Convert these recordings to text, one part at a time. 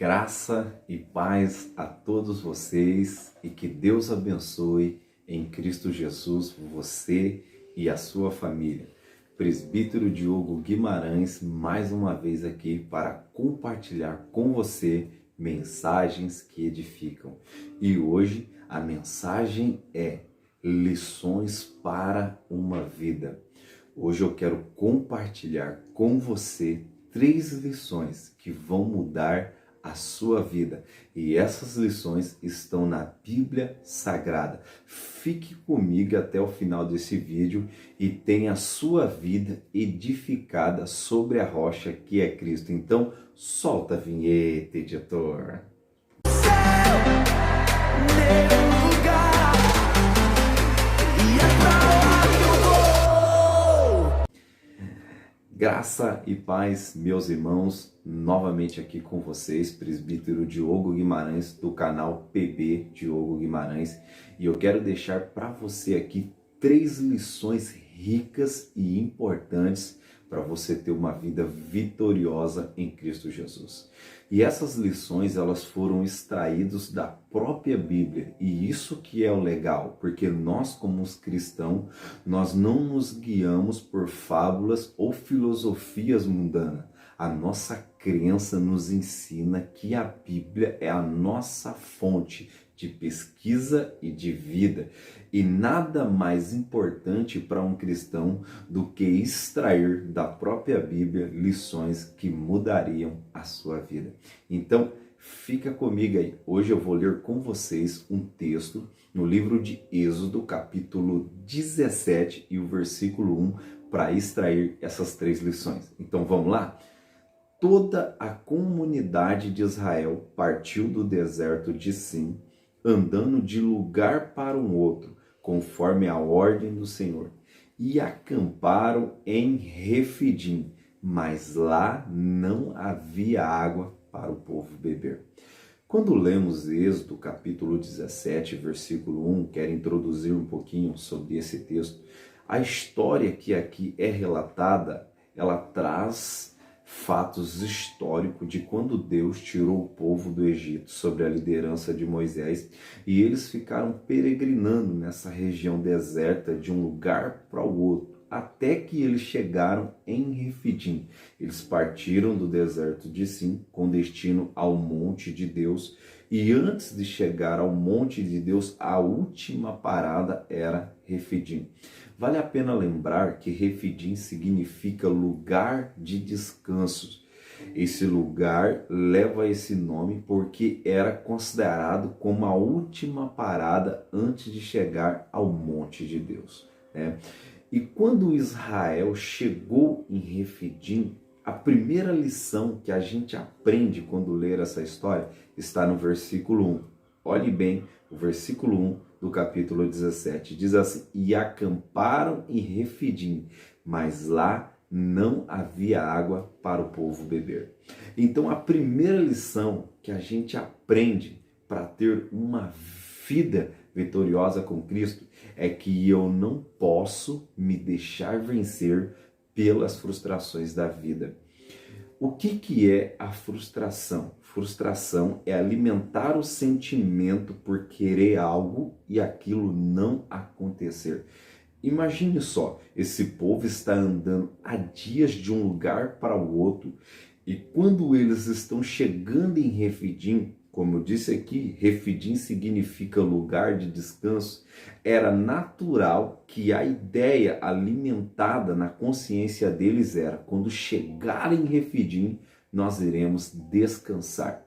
Graça e paz a todos vocês e que Deus abençoe em Cristo Jesus você e a sua família. Presbítero Diogo Guimarães, mais uma vez aqui para compartilhar com você mensagens que edificam. E hoje a mensagem é lições para uma vida. Hoje eu quero compartilhar com você 3 lições que vão mudar a sua vida. E essas lições estão na Bíblia Sagrada. Fique comigo até o final desse vídeo e tenha a sua vida edificada sobre a rocha que é Cristo. Então, solta a vinheta, editor. Graça e paz, meus irmãos, novamente aqui com vocês, presbítero Diogo Guimarães, do canal PB Diogo Guimarães, e eu quero deixar para você aqui 3 lições ricas e importantes para você ter uma vida vitoriosa em Cristo Jesus. E essas lições, elas foram extraídas da própria Bíblia, e isso que é o legal, porque nós como os cristãos, nós não nos guiamos por fábulas ou filosofias mundanas. A nossa crença nos ensina que a Bíblia é a nossa fonte de pesquisa e de vida. E nada mais importante para um cristão do que extrair da própria Bíblia lições que mudariam a sua vida. Então, fica comigo aí. Hoje eu vou ler com vocês um texto no livro de Êxodo, capítulo 17 e o versículo 1, para extrair essas 3 lições. Então, vamos lá? Toda a comunidade de Israel partiu do deserto de Sim, andando de lugar para um outro, conforme a ordem do Senhor, e acamparam em Refidim, mas lá não havia água para o povo beber. Quando lemos Êxodo, capítulo 17, versículo 1, quero introduzir um pouquinho sobre esse texto. A história que aqui é relatada, ela traz fatos históricos de quando Deus tirou o povo do Egito sob a liderança de Moisés, e eles ficaram peregrinando nessa região deserta de um lugar para o outro, até que eles chegaram em Refidim. Eles partiram do deserto de Sim com destino ao monte de Deus, e antes de chegar ao monte de Deus, a última parada era Refidim. Vale a pena lembrar que Refidim significa lugar de descanso. Esse lugar leva esse nome porque era considerado como a última parada antes de chegar ao monte de Deus, né? E quando Israel chegou em Refidim, a primeira lição que a gente aprende quando ler essa história está no versículo 1. Olhe bem, o versículo 1 do capítulo 17 diz assim: e acamparam em Refidim, mas lá não havia água para o povo beber. Então a primeira lição que a gente aprende para ter uma vida vitoriosa com Cristo é que eu não posso me deixar vencer pelas frustrações da vida. O que é a frustração? Frustração é alimentar o sentimento por querer algo e aquilo não acontecer. Imagine só, esse povo está andando há dias de um lugar para o outro, e quando eles estão chegando em Refidim, como eu disse aqui, Refidim significa lugar de descanso, era natural que a ideia alimentada na consciência deles era: quando chegarem em Refidim, nós iremos descansar.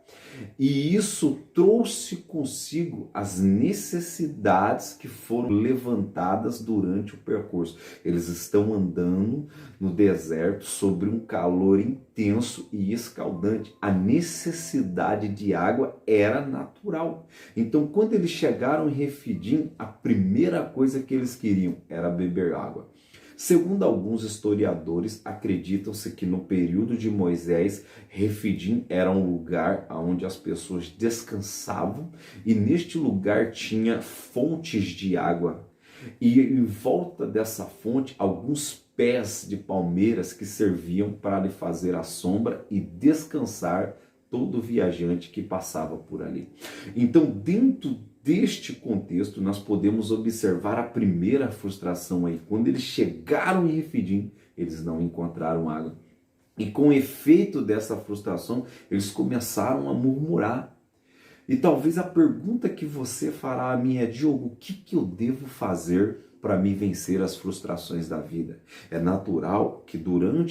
E isso trouxe consigo as necessidades que foram levantadas durante o percurso. Eles estão andando no deserto sobre um calor intenso e escaldante. A necessidade de água era natural. Então, quando eles chegaram em Refidim, a primeira coisa que eles queriam era beber água. Segundo alguns historiadores, acreditam-se que no período de Moisés, Refidim era um lugar onde as pessoas descansavam, e neste lugar tinha fontes de água. E em volta dessa fonte, alguns pés de palmeiras que serviam para lhe fazer a sombra e descansar todo viajante que passava por ali. Então, dentro deste contexto, nós podemos observar a primeira frustração aí. Quando eles chegaram em Refidim, eles não encontraram água. E com o efeito dessa frustração, eles começaram a murmurar. E talvez a pergunta que você fará a mim é: Diogo, o que eu devo fazer para me vencer as frustrações da vida? É natural que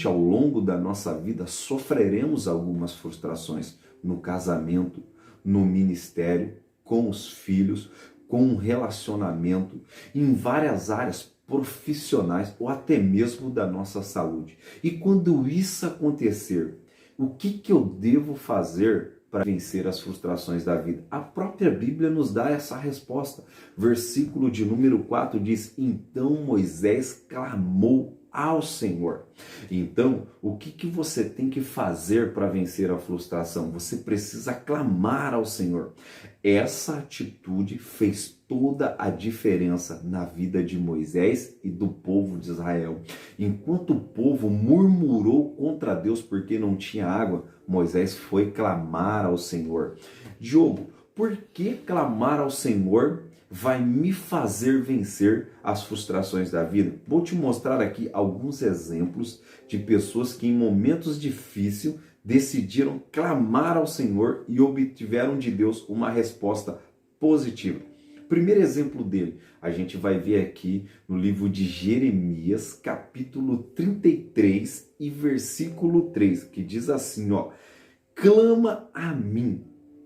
ao longo da nossa vida, sofreremos algumas frustrações no casamento, no ministério, com os filhos, com um relacionamento, em várias áreas profissionais ou até mesmo da nossa saúde. E quando isso acontecer, o que eu devo fazer para vencer as frustrações da vida? A própria Bíblia nos dá essa resposta. Versículo de número 4 diz: então Moisés clamou ao Senhor. Então, o que você tem que fazer para vencer a frustração? Você precisa clamar ao Senhor. Essa atitude fez toda a diferença na vida de Moisés e do povo de Israel. Enquanto o povo murmurou contra Deus porque não tinha água, Moisés foi clamar ao Senhor. Diogo, por que clamar ao Senhor vai me fazer vencer as frustrações da vida? Vou te mostrar aqui alguns exemplos de pessoas que em momentos difíceis decidiram clamar ao Senhor e obtiveram de Deus uma resposta positiva. Primeiro exemplo dele, a gente vai ver aqui no livro de Jeremias, capítulo 33 e versículo 3, que diz assim, ó: clama a mim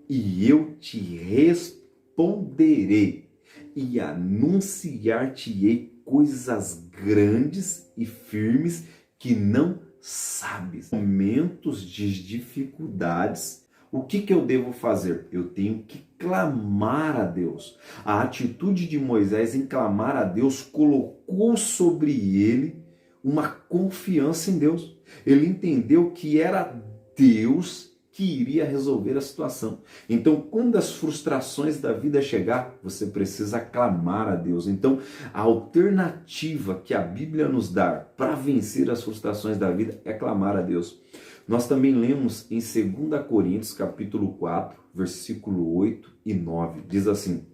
e eu te responderei e anunciar-te-ei coisas grandes e firmes que não sabes. Momentos de dificuldades, o que eu devo fazer? Eu tenho que clamar a Deus. A atitude de Moisés em clamar a Deus colocou sobre ele uma confiança em Deus. Ele entendeu que era Deus que iria resolver a situação. Então, quando as frustrações da vida chegar, você precisa clamar a Deus. Então, a alternativa que a Bíblia nos dá para vencer as frustrações da vida é clamar a Deus. Nós também lemos em 2 Coríntios, capítulo 4, versículo 8 e 9. Diz assim: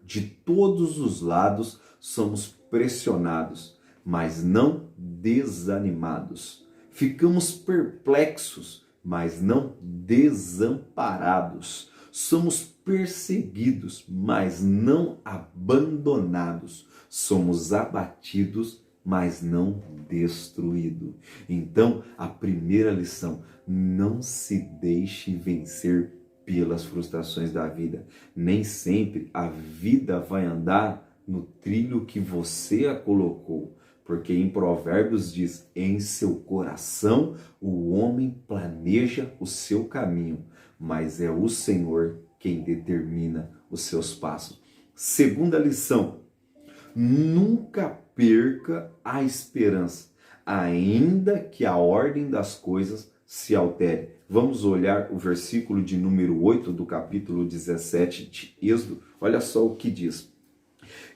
de todos os lados somos pressionados, mas não desanimados. Ficamos perplexos, mas não desamparados. Somos perseguidos, mas não abandonados. Somos abatidos, mas não destruídos. Então, a primeira lição: não se deixe vencer pelas frustrações da vida. Nem sempre a vida vai andar no trilho que você a colocou. Porque em Provérbios diz: em seu coração o homem planeja o seu caminho, mas é o Senhor quem determina os seus passos. Segunda lição: nunca perca a esperança, ainda que a ordem das coisas se altere. Vamos olhar o versículo de número 8 do capítulo 17 de Êxodo. Olha só o que diz: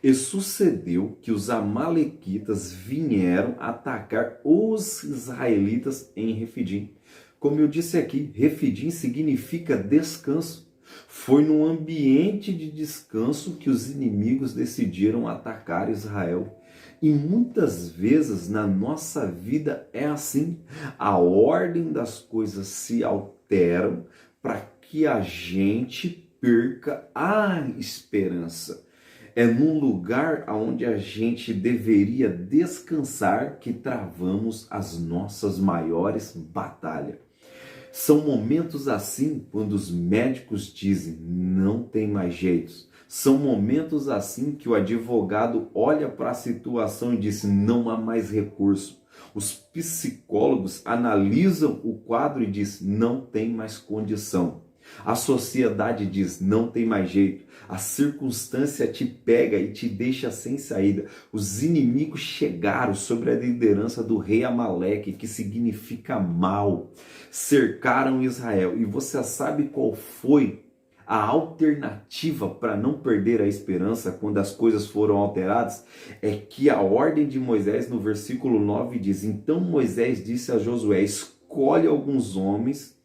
e sucedeu que os amalequitas vieram atacar os israelitas em Refidim. Como eu disse aqui, Refidim significa descanso. Foi num ambiente de descanso que os inimigos decidiram atacar Israel. E muitas vezes na nossa vida é assim. A ordem das coisas se alteram para que a gente perca a esperança. É num lugar onde a gente deveria descansar que travamos as nossas maiores batalhas. São momentos assim quando os médicos dizem não tem mais jeitos. São momentos assim que o advogado olha para a situação e diz não há mais recurso. Os psicólogos analisam o quadro e diz não tem mais condição. A sociedade diz não tem mais jeito. A circunstância te pega e te deixa sem saída. Os inimigos chegaram sobre a liderança do rei Amaleque, que significa mal. Cercaram Israel. E você sabe qual foi a alternativa para não perder a esperança quando as coisas foram alteradas? É que a ordem de Moisés no versículo 9 diz: então Moisés disse a Josué: escolhe alguns homens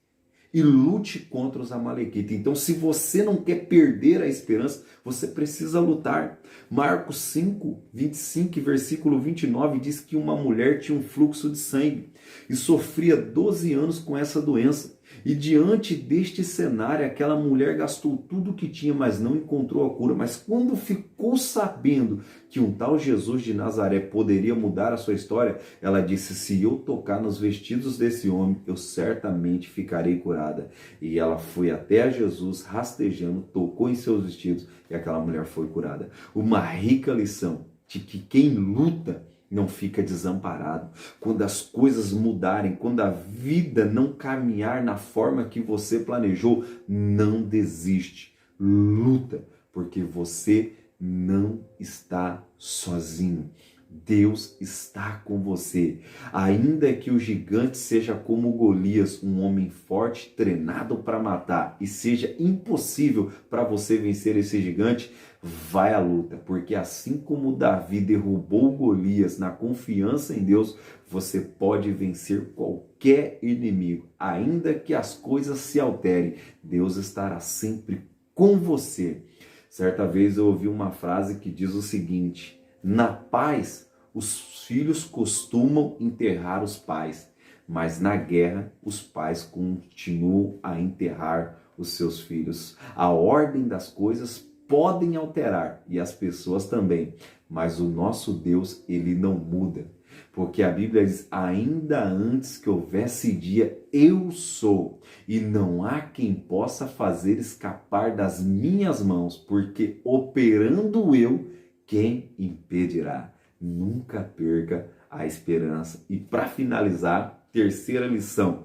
e lute contra os amalequitas. Então, se você não quer perder a esperança, você precisa lutar. Marcos 5, 25, versículo 29 diz que uma mulher tinha um fluxo de sangue e sofria 12 anos com essa doença. E diante deste cenário, aquela mulher gastou tudo o que tinha, mas não encontrou a cura. Mas quando ficou sabendo que um tal Jesus de Nazaré poderia mudar a sua história, ela disse: se eu tocar nos vestidos desse homem, eu certamente ficarei curada. E ela foi até a Jesus, rastejando, tocou em seus vestidos e aquela mulher foi curada. Uma rica lição de que quem luta não fica desamparado. Quando as coisas mudarem, quando a vida não caminhar na forma que você planejou, não desiste. Luta, porque você não está sozinho. Deus está com você. Ainda que o gigante seja como Golias, um homem forte, treinado para matar, e seja impossível para você vencer esse gigante, vai à luta, porque assim como Davi derrubou Golias na confiança em Deus, você pode vencer qualquer inimigo. Ainda que as coisas se alterem, Deus estará sempre com você. Certa vez eu ouvi uma frase que diz o seguinte: na paz, os filhos costumam enterrar os pais, mas na guerra, os pais continuam a enterrar os seus filhos. A ordem das coisas podem alterar e as pessoas também, mas o nosso Deus, ele não muda. Porque a Bíblia diz: ainda antes que houvesse dia, eu sou, e não há quem possa fazer escapar das minhas mãos, porque operando eu, quem impedirá? Nunca perca a esperança. E para finalizar, terceira lição: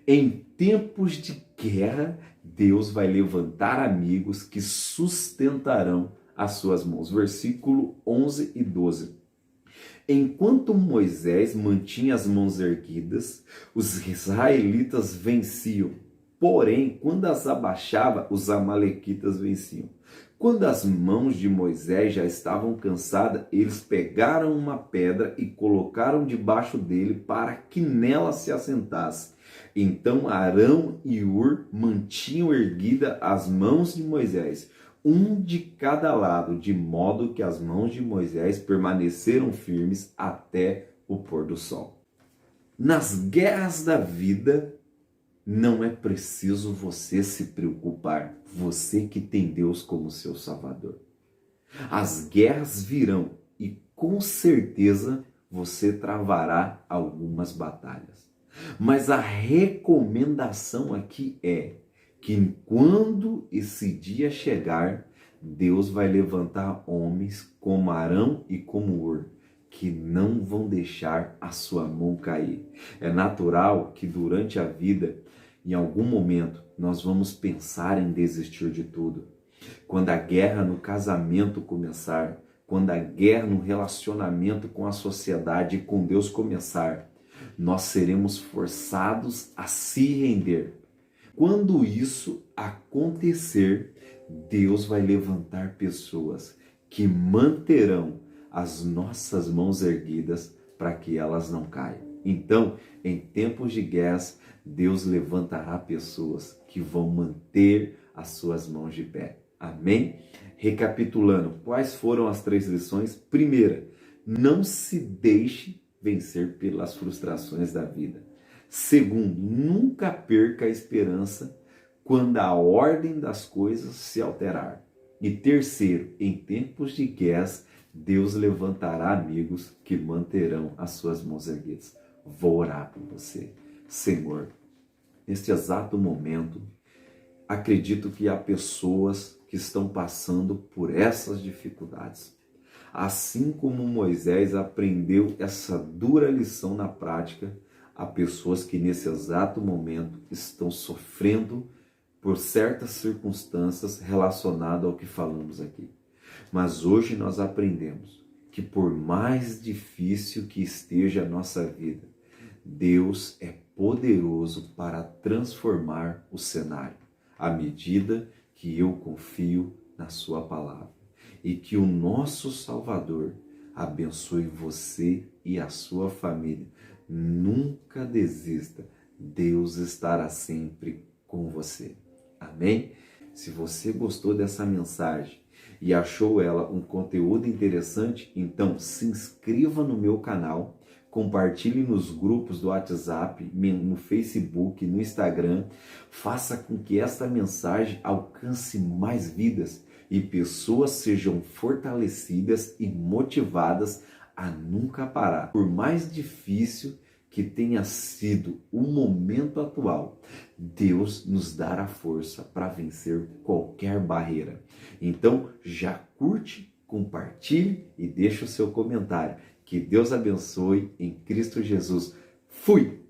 em tempos de guerra, Deus vai levantar amigos que sustentarão as suas mãos. Versículo 11 e 12. Enquanto Moisés mantinha as mãos erguidas, os israelitas venciam. Porém, quando as abaixava, os amalequitas venciam. Quando as mãos de Moisés já estavam cansadas, eles pegaram uma pedra e colocaram debaixo dele para que nela se assentasse. Então Arão e Hur mantinham erguidas as mãos de Moisés, um de cada lado, de modo que as mãos de Moisés permaneceram firmes até o pôr do sol. Nas guerras da vida, não é preciso você se preocupar, você que tem Deus como seu Salvador. As guerras virão e com certeza você travará algumas batalhas. Mas a recomendação aqui é que quando esse dia chegar, Deus vai levantar homens como Arão e como Hur, que não vão deixar a sua mão cair. É natural que durante a vida, em algum momento, nós vamos pensar em desistir de tudo. Quando a guerra no casamento começar, quando a guerra no relacionamento com a sociedade e com Deus começar, nós seremos forçados a se render. Quando isso acontecer, Deus vai levantar pessoas que manterão as nossas mãos erguidas para que elas não caiam. Então, em tempos de guerras, Deus levantará pessoas que vão manter as suas mãos de pé. Amém? Recapitulando, quais foram as 3 lições? Primeira, não se deixe vencer pelas frustrações da vida. Segundo, nunca perca a esperança quando a ordem das coisas se alterar. E terceiro, em tempos de guerras, Deus levantará amigos que manterão as suas mãos erguidas. Vou orar por você. Senhor, neste exato momento, acredito que há pessoas que estão passando por essas dificuldades. Assim como Moisés aprendeu essa dura lição na prática, há pessoas que nesse exato momento estão sofrendo por certas circunstâncias relacionadas ao que falamos aqui. Mas hoje nós aprendemos que por mais difícil que esteja a nossa vida, Deus é poderoso para transformar o cenário, à medida que eu confio na sua palavra. E que o nosso Salvador abençoe você e a sua família. Nunca desista, Deus estará sempre com você. Amém? Se você gostou dessa mensagem e achou ela um conteúdo interessante, então se inscreva no meu canal, compartilhe nos grupos do WhatsApp, no Facebook, no Instagram, faça com que esta mensagem alcance mais vidas e pessoas sejam fortalecidas e motivadas a nunca parar. Por mais difícil que tenha sido o momento atual, Deus nos dará força para vencer qualquer barreira. Então, já curte, compartilhe e deixa o seu comentário. Que Deus abençoe em Cristo Jesus. Fui!